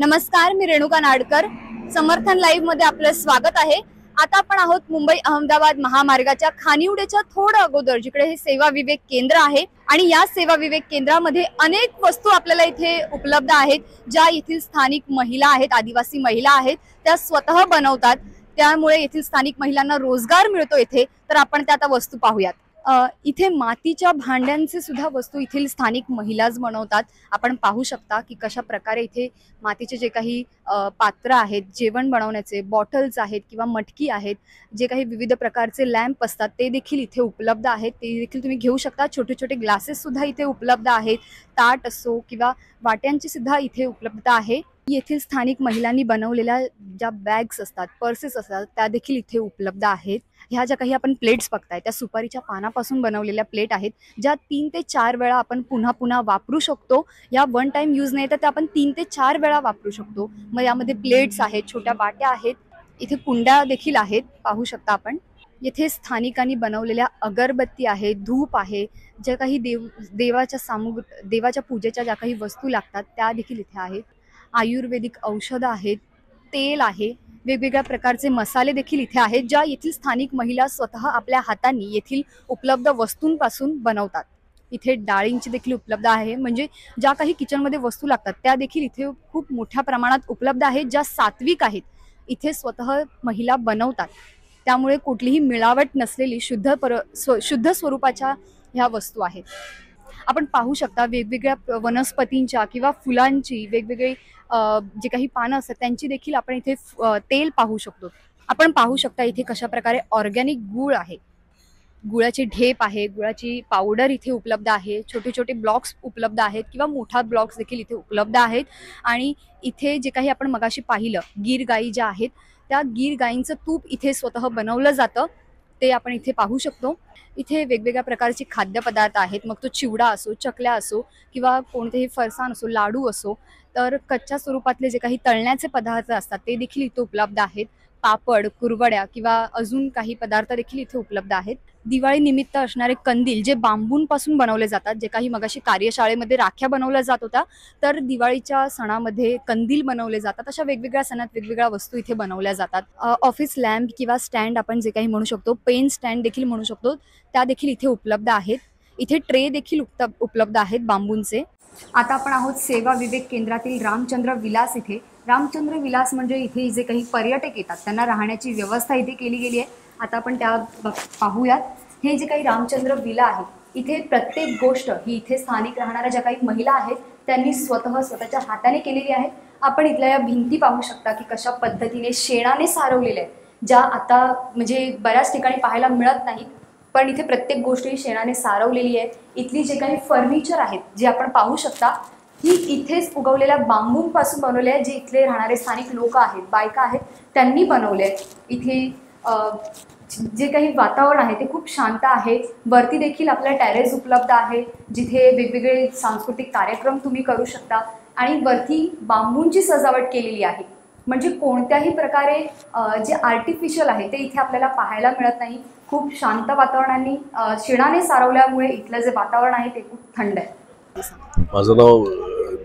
नमस्कार, मी रेणुका नाडकर. समर्थन लाईव्ह मध्ये आपलं स्वागत आहे. आता आपण आहोत मुंबई अहमदाबाद महामार्गाच्या खानिवडेच्या थोडं अगोदर, जिकडे हे सेवा विवेक केंद्र आहे. आणि या सेवा विवेक केंद्रामध्ये अनेक वस्तू आपल्याला इथे उपलब्ध आहेत, ज्या येथील स्थानिक महिला आहेत, आदिवासी महिला आहेत, त्या स्वतः बनवतात. त्यामुळे येथील स्थानिक महिलांना रोजगार मिळतो इथे. तर आपण त्या आता वस्तू पाहूयात. इथे मातीच्या भांड्यांचे सुद्धा वस्तू इथील स्थानिक महिलाच बनवतात. आपण पाहू शकता की कशा प्रकारे इथे मातीचे जे काही पात्र आहेत, जेवण बनवण्याचे बॉटल्स आहेत किंवा मटकी आहेत, जे काही विविध प्रकारचे लॅम्प असतात ते देखील इथे उपलब्ध आहेत. ते देखील तुम्ही घेऊ शकता. छोटे छोटे ग्लासेस सुद्धा इथे उपलब्ध आहेत. ताट असो किंवा वाट्यांची सुद्धा इथे उपलब्धता आहे. येथील स्थानिक महिलांनी बनवलेल्या ज्या बॅग्स असतात, पर्सेस असतात, त्या देखील इथे उपलब्ध आहेत. ह्या ज्या काही आपण प्लेट्स बघताय त्या सुपारीच्या पानापासून बनवलेल्या प्लेट आहेत, ज्या 3 ते 4 वेळा आपण पुन्हा पुन्हा वापरू शकतो. या वन टाइम यूज नाही तर त्या आपण 3 ते 4 वेळा वापरू शकतो. मग यामध्ये प्लेट्स आहेत, छोट्या वाट्या आहेत, इथे कुंड्या देखील आहेत, पाहू शकता आपण. येथे स्थानिकांनी बनवलेल्या अगरबत्ती आहे, धूप आहे, ज्या काही देवाच्या पूजेच्या ज्या काही वस्तू लागतात त्या देखील इथे आहेत. आयुर्वेदिक औषधं आहेत, तेल आहे, वेगवेगळ्या प्रकारचे मसाले देखील इथे आहेत, ज्या येथील स्थानिक महिला स्वतः आपल्या हातांनी येथील उपलब्ध वस्तूंपासून बनवतात. इथे डाळींची देखील उपलब्ध आहे. म्हणजे ज्या काही किचनमध्ये वस्तू लागतात त्या देखील इथे खूप मोठ्या प्रमाणात उपलब्ध आहेत, ज्या सात्विक आहेत. इथे स्वतः महिला बनवतात, त्यामुळे कुठलीही मिळावट नसलेली शुद्ध स्वरूपाच्या ह्या वस्तू आहेत. आपण पाहू शकता वेगवेगळ्या वनस्पतींच्या किंवा फुलांची वेगवेगळी जे काही पानं असतात त्यांची देखील आपण इथे तेल पाहू शकतो. आपण पाहू शकता इथे कशा प्रकारे ऑर्गॅनिक गूळ आहे, गुळाची ढेप आहे, गुळाची पावडर इथे उपलब्ध आहे, छोटे छोटे ब्लॉक्स उपलब्ध आहेत किंवा मोठा ब्लॉक्स देखील इथे उपलब्ध आहेत. आणि इथे जे काही आपण मगाशी पाहिलं, गीर गाई ज्या आहेत, त्या गीर गाईंचं तूप इथे स्वतः बनवलं जातं, ते आपण इथे पाहू शकतो. इथे वेगवेगळ्या प्रकारचे खाद्यपदार्थ आहेत, मग तो चिवडा असो, चकल्या असो किंवा कोणतेही फरसाण असो, लाडू असो. तर कच्च्या स्वरूपातले जे काही तळण्याचे पदार्थ असतात ते देखील इथे उपलब्ध आहेत. पापड, कुरवड्या किंवा अजून काही पदार्थ देखील इथे उपलब्ध आहेत. दिवाळी निमित्त असणारे कंदील जे बांबूंपासून बनवले जातात, जे काही मगाशी कार्यशाळेमध्ये राख्या बनवल्या जात होत्या, तर दिवाळीच्या सणामध्ये कंदील बनवले जातात. अशा वेगवेगळ्या सणात वेगवेगळ्या वस्तू इथे बनवल्या जातात. ऑफिस लॅम्प किंवा स्टँड आपण जे काही म्हणू शकतो, पेन स्टँड देखील म्हणू शकतो, त्या देखील इथे उपलब्ध आहेत. इथे ट्रे देखील उपलब्ध आहेत बांबूंचे. आता आपण आहोत सेवा विवेक केंद्रातील रामचंद्र विलास इथे. रामचंद्र विलास म्हणजे इथे जे काही पर्यटक येतात त्यांना राहण्याची व्यवस्था इथे केली गेली आहे. आता आपण त्या पाहूयात. हे जे काही रामचंद्र विला आहे, इथे प्रत्येक गोष्ट ही इथे स्थानिक राहणाऱ्या ज्या काही महिला आहेत त्यांनी स्वतःच्या हाताने केलेली आहे. आपण इथल्या या भिंती पाहू शकता की कशा पद्धतीने शेणाने सारवलेल्या आहेत, ज्या आता म्हणजे बऱ्याच ठिकाणी पाहायला मिळत नाहीत, पण इथे प्रत्येक गोष्ट ही शेणाने सारवलेली आहे. इथली जे काही फर्निचर आहेत जे आपण पाहू शकता, ही इथेच उगवलेल्या बांबूंपासून बनवले आहे, जे इथले राहणारे स्थानिक लोक आहेत, बायका आहेत, त्यांनी बनवले आहेत. इथे जे काही वातावरण आहे ते खूप शांत आहे. वरती देखील आपल्या टेरेस उपलब्ध आहे, जिथे वेगवेगळे सांस्कृतिक कार्यक्रम तुम्ही करू शकता. आणि वरती बांबूंची सजावट केलेली आहे. म्हणजे कोणत्याही प्रकारे जे आर्टिफिशियल आहे ते इथे आपल्याला पाहायला मिळत नाही. खूप शांत वातावरणाने शेणाने सारवल्यामुळे इथलं जे वातावरण आहे ते खूप थंड आहे. माझं नाव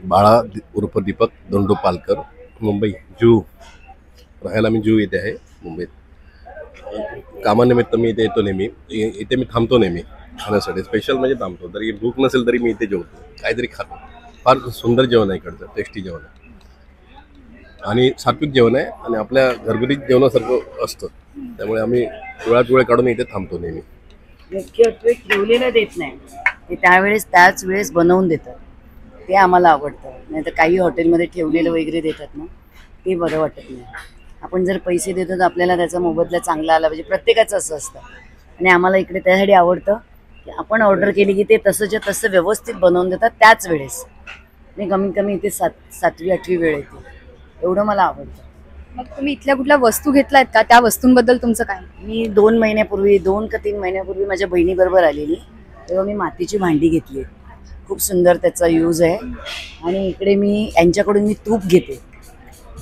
बाळा उर्फ दीपक दोंडू पालकर, मुंबई जू. राहायला मी जू येथे आहे मुंबईत. कामानिमित्त मी इथे येतो नेहमी. इथे मी थांबतो नेहमी खाण्यासाठी. स्पेशल म्हणजे थांबतो. तरी भूक नसेल तरी मी इथे जेवतो, काहीतरी खातो. फार सुंदर जेवण आहे इकडचं, टेस्टी जेवण आहे आणि सात्विक जेवण आहे आणि आपल्या घरगुती जेवणासारखं असतं. त्यामुळे आम्ही वेळात वेळ काढून इथे थांबतो नेहमी. मुख्यत्वे ठेवलेलं देत नाही, ते त्याच वेळेस बनवून देतात, ते आम्हाला आवडतं. नाही तर काही हॉटेलमध्ये ठेवलेलं वगैरे देतात ना, ते बरं वाटत नाही. आपण जर पैसे देतो तर आपल्याला त्याचा मोबदला चांगला आला पाहिजे, प्रत्येकाचं असं असतं. आणि आम्हाला इकडे त्यासाठी आवडतं की आपण ऑर्डर केली की ते तसंच्या तसं व्यवस्थित बनवून देतात त्याच वेळेस. आणि कमीत कमी इथे 7वी-8वी वेळ येते, एवढं मला आवडतं. मग तुम्ही इथल्या कुठल्या वस्तू घेतल्यात का? त्या वस्तूंबद्दल तुमचं काय? मी 2 महिन्यापूर्वी 2 का 3 महिन्यापूर्वी माझ्या बहिणीबरोबर आलेली, तेव्हा मी मातीची भांडी घेतली. खूप सुंदर त्याचा यूज आहे. आणि इकडे मी यांच्याकडून मी तूप घेते.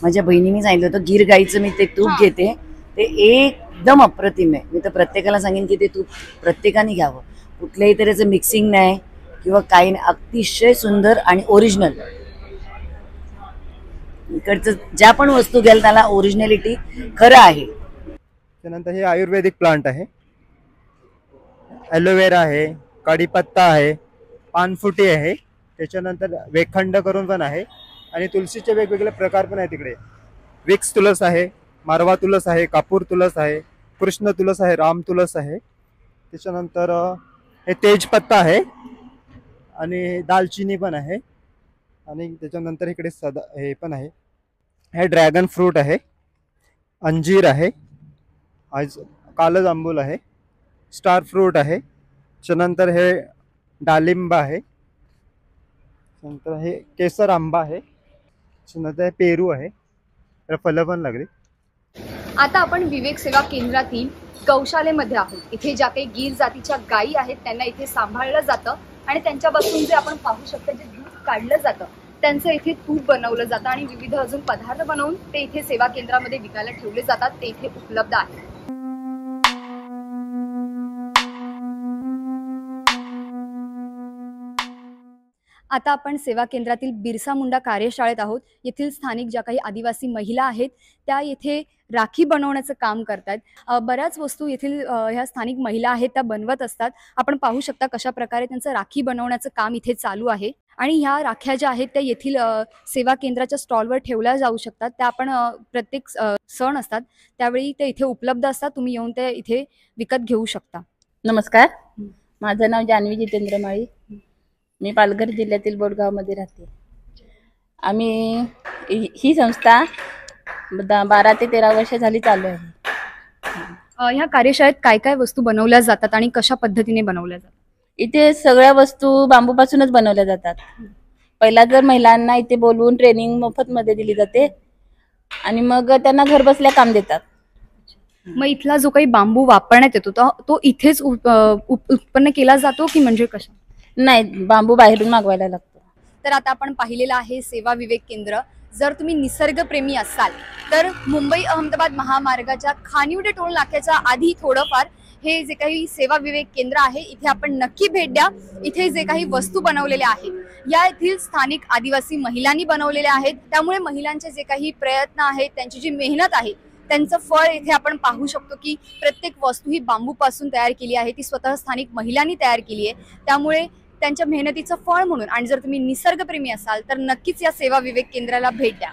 माझ्या बहिणीने सांगितलं होतं गीर गाईचं मी ते तूप घेते, ते एकदम अप्रतिम आहे. मी तर प्रत्येकाला सांगेन की ते तूप प्रत्येकाने घ्यावं. कुठल्याही तऱ्हेचं मिक्सिंग नाही किंवा काही नाही, अतिशय सुंदर आणि ओरिजिनल. इकडचं ज्या पण वस्तू घ्याल त्याला ओरिजिनॅलिटी खरं आहे. त्यानंतर हे आयुर्वेदिक प्लांट आहे, ॲलोवेरा आहे, कढीपत्ता आहे, पानफुटी आहे, त्याच्यानंतर वेखंड करून पण आहे आणि तुळशीचे वेगवेगळे प्रकार पण आहेत तिकडे. विक्स तुळस आहे, मारवा तुळस आहे, कापूर तुळस आहे, कृष्ण तुळस आहे, राम तुळस आहे. त्याच्यानंतर हे तेजपत्ता आहे आणि दालचिनी पण आहे आणि त्याच्यानंतर इकडे सदा हे पण आहे. हे ड्रॅगन फ्रूट आहे, अंजीर आहे, आज कालं जांभूल आहे, स्टार फ्रूट आहे. त्याच्यानंतर हे डाळिंब आहे, नंतर हे केसर आंबा आहे, त्याच्यानंतर हे पेरू आहे. तर फळं पण लागली. आता आपण विवेक सेवा केंद्रातील गौशालेमध्ये आहोत. इथे ज्या काही गीर जातीच्या गायी आहेत त्यांना इथे सांभाळलं जातं आणि त्यांच्यापासून जे आपण पाहू शकतो जे दूध काढलं जातं त्यांचं इथे तूप बनवलं जातं आणि विविध अजून पदार्थ बनवून ते इथे सेवा केंद्रामध्ये विकायला ठेवले जातात. ते इथे उपलब्ध आहे. आता आपण सेवा केंद्रातील बिरसा मुंडा कार्यशाळेत आहोत. येथील स्थानिक ज्या काही आदिवासी महिला आहेत त्या येथे राखी बनवण्याचं काम करतात. बऱ्याच वस्तू येथील ह्या स्थानिक महिला आहेत त्या बनवत असतात. आपण पाहू शकता कशा प्रकारे त्यांचं राखी बनवण्याचं काम इथे चालू आहे आणि ह्या राख्या ज्या आहेत त्या येथील सेवा केंद्राच्या स्टॉलवर ठेवल्या जाऊ शकतात. त्या आपण प्रत्येक सण असतात त्यावेळी ते इथे उपलब्ध असतात. तुम्ही येऊन ते इथे विकत घेऊ शकता. नमस्कार, माझं नाव जान्हवी जितेंद्र माळी. मी पालघर जिल्ह्यातील बोडगावमध्ये राहते. आम्ही ही संस्था 12 ते 13 वर्ष झाली चालू आहे. ह्या कार्यशाळेत काय काय वस्तू बनवल्या जातात आणि कशा पद्धतीने बनवल्या जातात? इथे सगळ्या वस्तू बांबूपासूनच बनवल्या जातात. पहिला जर महिलांना इथे बोलवून ट्रेनिंग मोफतमध्ये दिली जाते आणि मग त्यांना घर बसल्या काम देतात. मग इथला जो काही बांबू वापरण्यात येतो तो इथेच उत्पन्न केला जातो की म्हणजे कशा? नाही, बांबू बाहेरून मागवायला लागतो. तर आता आपण पाहिलेलं आहे सेवा विवेक केंद्र. जर तुम्ही निसर्गप्रेमी असाल तर मुंबई अहमदाबाद महामार्गाच्या खानिवडे टोल नाक्याच्या आधी थोडंफार हे जे काही सेवा विवेक केंद्र आहे इथे आपण नक्की भेट द्या. इथे जे काही वस्तू बनवलेल्या आहेत या येथील स्थानिक आदिवासी महिलांनी बनवलेल्या आहेत. त्यामुळे महिलांचे जे काही प्रयत्न आहेत त्यांची जी मेहनत आहे त्यांचं फळ इथे आपण पाहू शकतो की प्रत्येक वस्तू ही बांबूपासून तयार केली आहे. ती स्वतः स्थानिक महिलांनी तयार केली आहे. त्यामुळे त्यांच्या मेहनतीचं फळ म्हणून आणि जर तुम्ही निसर्गप्रेमी असाल तर नक्कीच या सेवा विवेक केंद्राला भेट द्या.